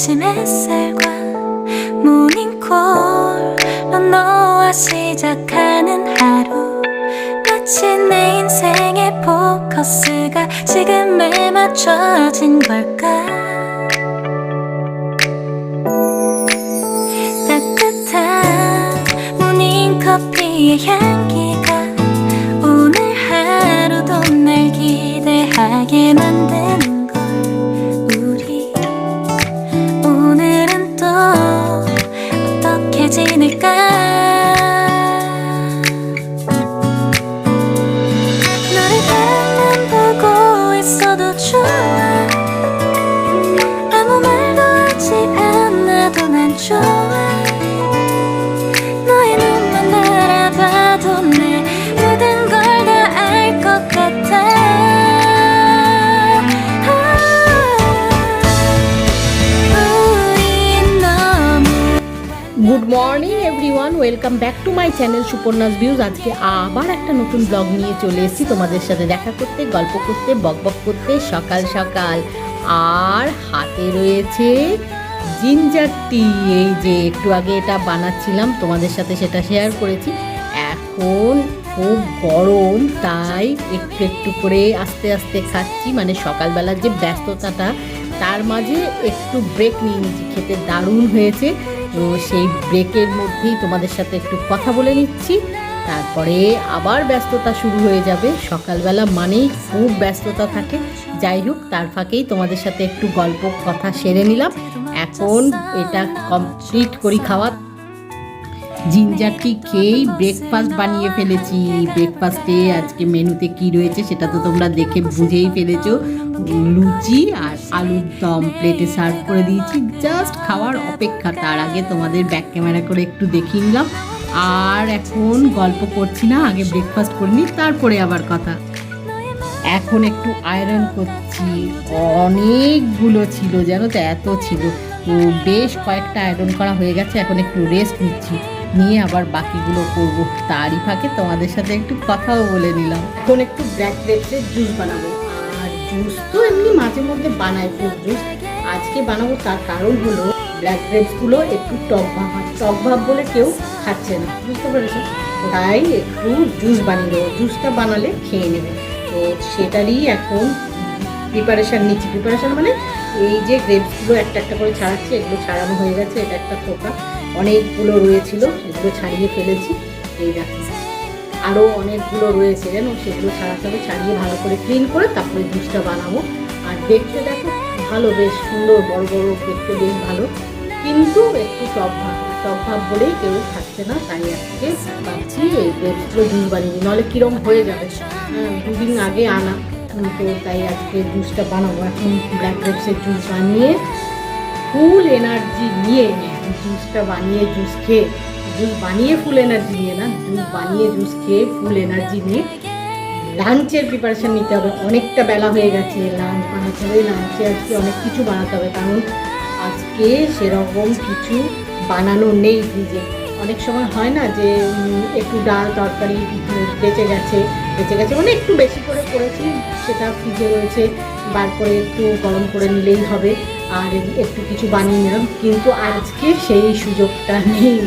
아침 햇살과 모닝콜로 너와 시작하는 하루 마치 내 인생의 포커스가 지금에 맞춰진 걸까 따뜻한 모닝커피의 향기가 오늘 하루도 날 기대하게 만드는 걸 우리 오늘은 또 어떻게 지낼까 너를 별만 보고 있어도 좋아 아무 말도 하지 않아도 난 좋아 너의 눈만 바라봐도 내 모든 걸 다 알 것 같아 우린 너무 good morning everyone, welcome back to my channel Suparna's views. আজকে আবার একটা নতুন ব্লগ নিয়ে চলে এসেছি তোমাদের সাথে দেখা করতে, গল্প করতে, বকবক করতে সকাল সকাল। আর হাতে রয়েছে জিঞ্জার টি। এই যে একটু আগে এটা বানাচ্ছিলাম, তোমাদের সাথে সেটা শেয়ার করেছি। এখন খুব গরম, তাই একটু একটু করে আস্তে আস্তে খাচ্ছি। মানে সকালবেলার যে ব্যস্ততাটা, তার মাঝে একটু ব্রেক নিয়ে নিচ্ছি। খেতে দারুণ হয়েছে, তো সেই ব্রেকের মধ্যেই তোমাদের সাথে একটু কথা বলে নিচ্ছি। তারপরে আবার ব্যস্ততা শুরু হয়ে যাবে। সকালবেলা মানেই খুব ব্যস্ততা থাকে। যাই হোক, তার ফাঁকেই তোমাদের সাথে একটু গল্প কথা সেরে নিলাম। এখন এটা কমপ্লিট করি খাওয়া। জিঞ্জার টি খেয়েই ব্রেকফাস্ট বানিয়ে ফেলেছি। ব্রেকফাস্টে আজকে মেনুতে কি রয়েছে সেটা তো তোমরা দেখে বুঝেই ফেলেছো। লুচি আর আলুর দম প্লেটে সার্ভ করে দিয়েছি, জাস্ট খাওয়ার অপেক্ষা। তার আগে তোমাদের ব্যাক ক্যামেরা করে একটু দেখিয়ে নিলাম। আর এখন গল্প করছি না, আগে ব্রেকফাস্ট করে নিই, তারপরে আবার কথা। এখন একটু আয়রন করছি। অনেকগুলো ছিল, জানো তো, এত ছিল। তো বেশ কয়েকটা আয়রন করা হয়ে গেছে। এখন একটু রেস্ট নিচ্ছি, নিয়ে আবার বাকিগুলো করবো। তারই ফাঁকে তোমাদের সাথে একটু কথাও বলে নিলাম। এখন একটু ব্ল্যাক গ্রেপসের জুস বানাবো। আর জুস তো এমনি মাঝে মধ্যে বানাই, ফ্রুট জুস। আজকে বানাবো, তার কারণ হলো ব্ল্যাক গ্রেপসগুলো একটু টক ভাব হয়। টক ভাব বলে কেউ খাচ্ছে না, বুঝতে পেরেছো? তাই একটু জুস বানিয়ে দেবো। জুসটা বানালে খেয়ে নেবে। তো সেটারই এখন প্রিপারেশান নিচ্ছি। প্রিপারেশান মানে এই যে গ্রেপসগুলো একটা একটা করে ছাড়াচ্ছি। এগুলো ছাড়ানো হয়ে গেছে। এটা একটা থোকা, অনেকগুলো রয়েছিল, সেগুলো ছাড়িয়ে ফেলেছি। এই দেখো আরও অনেকগুলো রয়েছে, জানো, সেগুলো ছাড়াতে হবে। ছাড়িয়ে ভালো করে ক্লিন করে তারপরে জুসটা বানাবো। আর দেখতে দেখো ভালো, বেশ সুন্দর, বড় বড়, দেখতে বেশ ভালো। কিন্তু একটু টক ভাব বলেই কেউ খাচ্ছে না। তাই আজকে ভাবছি এই গ্রেপসগুলো জুস বানিয়ে দিই, নাহলে কীরকম হয়ে যাবে। দুদিন আগে আনা, তো তাই আজকে জুসটা বানাবো। এখন ব্ল্যাক গ্রেপসের জুস বানিয়ে ফুল এনার্জি নিয়ে জুসটা বানিয়ে জুস বানিয়ে ফুল এনার্জি নিয়ে না, জুস বানিয়ে জুস খেয়ে ফুল এনার্জি নিয়ে লাঞ্চের প্রিপারেশান নিতে হবে। অনেকটা বেলা হয়ে গেছে, লাঞ্চ বানাতে হবে। লাঞ্চে আজকে অনেক কিছু বানাতে হবে, কারণ আজকে সেরকম কিছু বানানো নেই ফ্রিজে। অনেক সময় হয় না যে একটু ডাল তরকারি বেঁচে গেছে মানে একটু বেশি করে করেছি, সেটা ফ্রিজে রয়েছে, বার করে একটু গরম করে নিলেই হবে। আর একটু কিছু বানিয়ে নিলাম, কিন্তু আজকে সেই সুযোগটা নেই।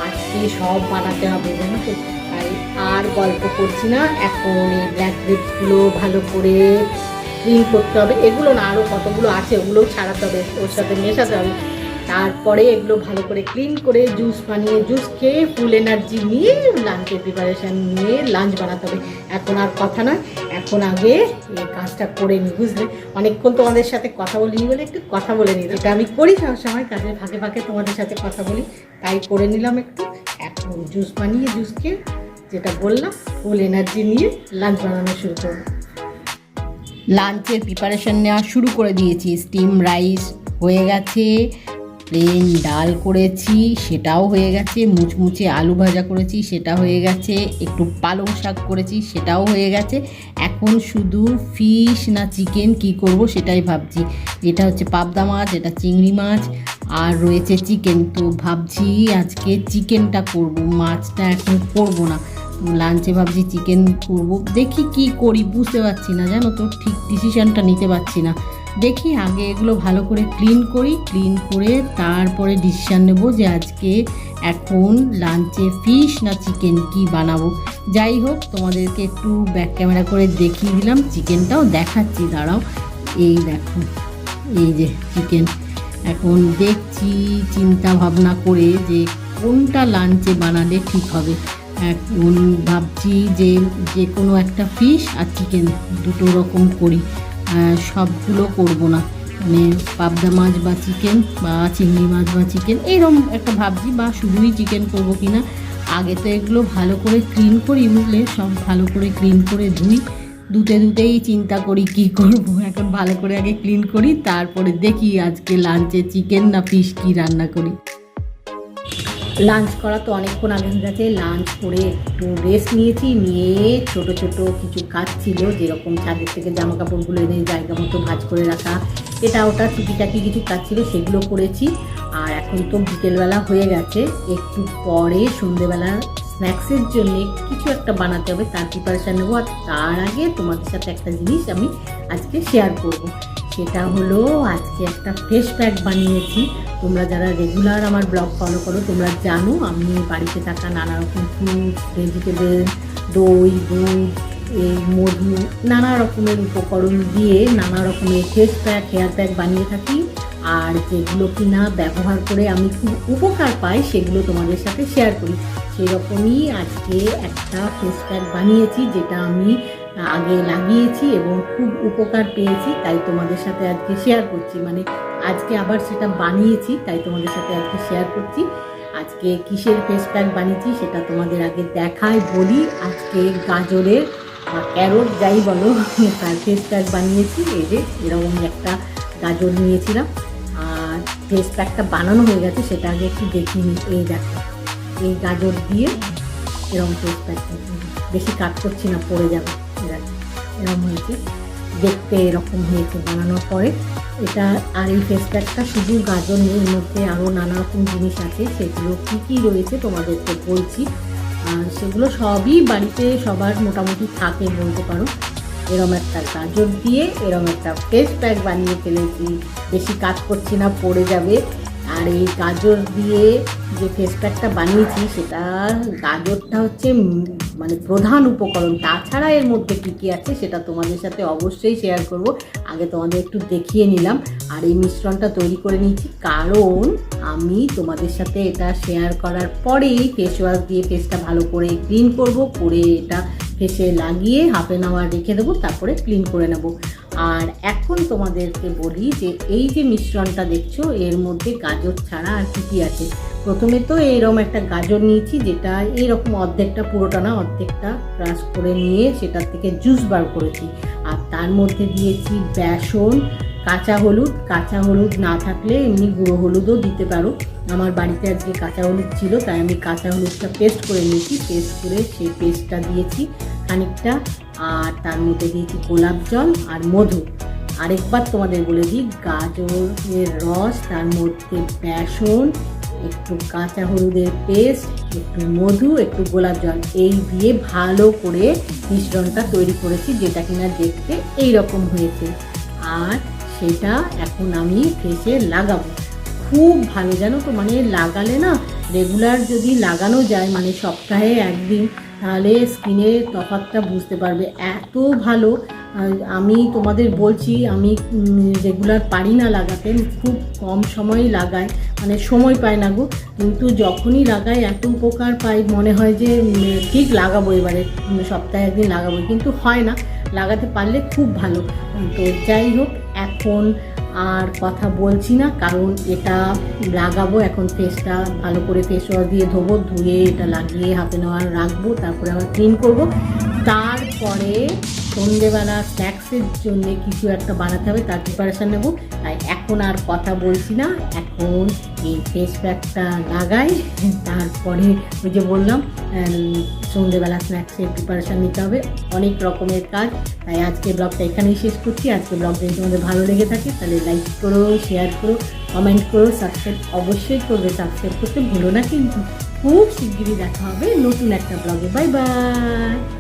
আজকে সব বানাতে হবে, জানো তো। তাই আর গল্প করছি না, এখন এই ব্ল্যাক গ্রেপসগুলো ভালো করে ক্লিন করতে হবে। এগুলো না, আরও কতগুলো আছে, ওগুলোও ছাড়াতে হবে, ওর সাথে মেশাতে হবে। তারপরে এগুলো ভালো করে ক্লিন করে জুস বানিয়ে জুস খেয়ে ফুল এনার্জি নিয়ে লাঞ্চের প্রিপারেশান নিয়ে লাঞ্চ বানাতে হবে। এখন আর কথা নয়, এখন আগে এই কাজটা করে নিই, বুঝলে। অনেকক্ষণ তোমাদের সাথে কথা বলিনি বলে একটু কথা বলে নিই। এটা আমি করি সবসময়, কাজের ফাঁকে ফাঁকে তোমাদের সাথে কথা বলি, তাই করে নিলাম একটু। এখন জুস বানিয়ে জুস খেয়ে, যেটা বললাম, ফুল এনার্জি নিয়ে লাঞ্চ বানানো শুরু করব। লাঞ্চের প্রিপারেশান নেওয়া শুরু করে দিয়েছি। স্টিম রাইস হয়ে গেছে, প্লেন ডাল করেছি, সেটাও হয়ে গেছে। মুচমুচে আলু ভাজা করেছি, সেটা হয়ে গেছে। একটু পালং শাক করেছি, সেটাও হয়ে গেছে। এখন শুধু ফিশ না চিকেন কি করব সেটাই ভাবছি। এটা হচ্ছে পাবদা মাছ, এটা চিংড়ি মাছ, আর রয়েছে চিকেন। তো ভাবছি আজকে চিকেনটা করব, মাছটা এখন করব না। লাঞ্চে ভাবছি চিকেন করব। দেখি কি করি, বুঝতে পারছি না, জানো তো, ঠিক ডিসিশনটা নিতে পারছি না। দেখি আগে এগুলো ভালো করে ক্লিন করি, ক্লিন করে তারপরে ডিসিশান নেব যে আজকে এখন লাঞ্চে ফিশ না চিকেন কি বানাবো। যাই হোক, তোমাদেরকে একটু ব্যাক ক্যামেরা করে দেখিয়ে দিলাম, চিকেনটাও দেখাচ্ছি, দাঁড়াও। এই দেখো, এই যে চিকেন। এখন দেখছি চিন্তা ভাবনা করে যে কোনটা লাঞ্চে বানালে ঠিক হবে। এখন ভাবছি যে যে কোনো একটা ফিশ আর চিকেন দুটো রকম করি, সবগুলো করব না, মানে পাবদা মাছ বা চিকেন বা চিংড়ি মাছ বা চিকেন এইরকম একটা ভাবছি, বা শুধুই চিকেন করবো কিনা। আগে তো এগুলো ভালো করে ক্লিন করি, বুঝলে, সব ভালো করে ক্লিন করে ধুই, দুটেই চিন্তা করি কি করব। এখন ভালো করে আগে ক্লিন করি, তারপরে দেখি আজকে লাঞ্চে চিকেন না ফিশ কি রান্না করি। লাঞ্চ করা তো অনেকক্ষণ আগে হয়ে গেছে, লাঞ্চ করে একটু রেস্ট নিয়েছি, নিয়ে ছোট ছোট কিছু কাজ ছিল, যেরকম ছাদের থেকে জামা কাপড়গুলো এনে জায়গা মতো ভাঁজ করে রাখা, এটা ওটা টুকিটাকি কিছু কাজ ছিল, সেগুলো করেছি। আর এখন তো বিকেলবেলা হয়ে গেছে, একটু পরে সন্ধেবেলা স্ন্যাক্সের জন্য কিছু একটা বানাতে হবে, তার প্রিপারেশান নেবো। আর তার আগে তোমাদের সাথে একটা জিনিস আমি আজকে শেয়ার করব, সেটা হলো আজকে একটা ফেস প্যাক বানিয়েছি। তোমরা যারা রেগুলার আমার ব্লগ ফলো করো তোমরা জানো আমি বাড়িতে থাকা নানা রকম ফ্রুটস, ভেজিটেবল, দই, দুধ, এই মধু, নানা রকমের উপকরণ দিয়ে নানা রকমের ফেস প্যাক, হেয়ার প্যাক বানিয়ে থাকি। আর যেগুলো কিনা ব্যবহার করে আমি খুব উপকার পাই সেগুলো তোমাদের সাথে শেয়ার করি। সেরকমই আজকে একটা ফেস প্যাক বানিয়েছি, যেটা আমি আগে লাগিয়েছি এবং খুব উপকার পেয়েছি, তাই তোমাদের সাথে আজকে শেয়ার করছি। মানে আজকে আবার সেটা বানিয়েছি, তাই তোমাদের সাথে আজকে শেয়ার করছি। আজকে কিসের ফেস প্যাক বানিয়েছি সেটা তোমাদের আগে দেখাই, বলি। আজকে গাজরের বা ক্যারট যাই বলো তার ফেস প্যাক বানিয়েছি। এই যে এরকম একটা গাজর নিয়েছিলাম, আর ফেস প্যাকটা বানানো হয়ে গেছে, সেটা আগে একটু দেখিয়ে নিই। এই দেখো, এই গাজর দিয়ে এরকম ফেস প্যাক, বেশি কাট করছি না, পড়ে যাবে। এরকম হয়েছে, দেখতে এরকম হয়েছে বানানোর পরে এটা। আর এই ফেস প্যাকটা শুধু গাজর নেই, এর মধ্যে আরও নানা রকম জিনিস আছে, সেগুলো কী কী রয়েছে তোমাদেরকে বলছি। আর সেগুলো সবই বাড়িতে সবার মোটামুটি থাকে বলতে পারো। এরম একটা গাজর দিয়ে এরম একটা ফেস প্যাক বানিয়ে ফেলেছি, বেশি কাজ করছি না, পড়ে যাবে। আর এই গাজর দিয়ে যে ফেস প্যাকটা বানিয়েছি সেটা, গাজরটা হচ্ছে মানে প্রধান উপকরণ, তাছাড়া এর মধ্যে কী কী আছে সেটা তোমাদের সাথে অবশ্যই শেয়ার করব। আগে তোমাদের একটু দেখিয়ে নিলাম। আর এই মিশ্রণটা তৈরি করে নিয়েছি কারণ আমি তোমাদের সাথে এটা শেয়ার করার পরেই ফেস ওয়াশ দিয়ে ফেসটা ভালো করে ক্লিন করব, করে এটা ফেসে লাগিয়ে হাফ অ্যান আওয়ার রেখে দেবো, তারপরে ক্লিন করে নেব। আর এখন তোমাদেরকে বলি যে এই যে মিশ্রণটা দেখছো এর মধ্যে গাজর ছাড়া আর কী কী আছে। প্রথমে তো এইরকম একটা গাজর নিয়েছি, যেটা এইরকম অর্ধেকটা, পুরোটা না, অর্ধেকটা ক্রাশ করে নিয়ে সেটার থেকে জুস বার করেছি। আর তার মধ্যে দিয়েছি বেসন, কাঁচা হলুদ না থাকলে এমনি গুঁড়ো হলুদও দিতে পারো। আমার বাড়িতে আজকে কাঁচা হলুদ ছিল, তাই আমি কাঁচা হলুদটা পেস্ট করে নিয়েছি, পেস্ট করে সেই পেস্টটা দিয়েছি খানিকটা। আর তার মধ্যে দিয়েছি গোলাপ জল আর মধু। আরেকবার তোমাদের বলে দিই, গাজরের রস, তার মধ্যে বেসন, একটু কাঁচা হলুদের পেস্ট, একটু মধু, একটু গোলাপ জল, এই দিয়ে ভালো করে মিশ্রণটা তৈরি করেছি, যেটা কিনা দেখতে এই রকম হয়েছে। আর সেটা এখন আমি ফেসে লাগাবো। খুব ভালো, জানো তো, মানে লাগালে না, রেগুলার যদি লাগানো যায়, মানে সপ্তাহে একদিন, তাহলে স্কিনের তফাৎটা বুঝতে পারবে, এত ভালো। আমি তোমাদের বলছি, আমি রেগুলার পারি না লাগাতে, খুব কম সময়ই লাগাই, মানে সময় পাই না গো, কিন্তু যখনই লাগাই এত উপকার পাই, মনে হয় যে ঠিক লাগাবো এবারে, সপ্তাহে একদিন লাগাবো, কিন্তু হয় না। লাগাতে পারলে খুব ভালো। তো যাই হোক, এখন আর কথা বলছি না, কারণ এটা লাগাবো। এখন ফেসটা ভালো করে ফেস ওয়াশ দিয়ে ধোবো, ধুয়ে এটা লাগিয়ে হাফ অ্যান আওয়ার রাখবো, তারপরে আবার ক্লিন করবো। তারপরে সন্ধেবেলা স্ন্যাক্সের জন্য কিছু একটা বানাতে হবে, তার প্রিপারেশান নেবো। তাই এখন আর কথা বলছি না, এখন এই ফেস প্যাকটা লাগাই, তারপরে ওই যে বললাম সন্ধেবেলা স্ন্যাক্সের প্রিপারেশান নিতে হবে, অনেক রকমের কাজ। তাই আজকে ব্লগটা এখানেই শেষ করছি। আজকে ব্লগ যদি তোমাদের ভালো লেগে থাকে তাহলে লাইক করো, শেয়ার করো, কমেন্ট করো, সাবস্ক্রাইব অবশ্যই করবে, সাবস্ক্রাইব করতে ভুলো না কিন্তু। খুব শিগগিরই দেখা হবে নতুন একটা ব্লগে। Bye bye.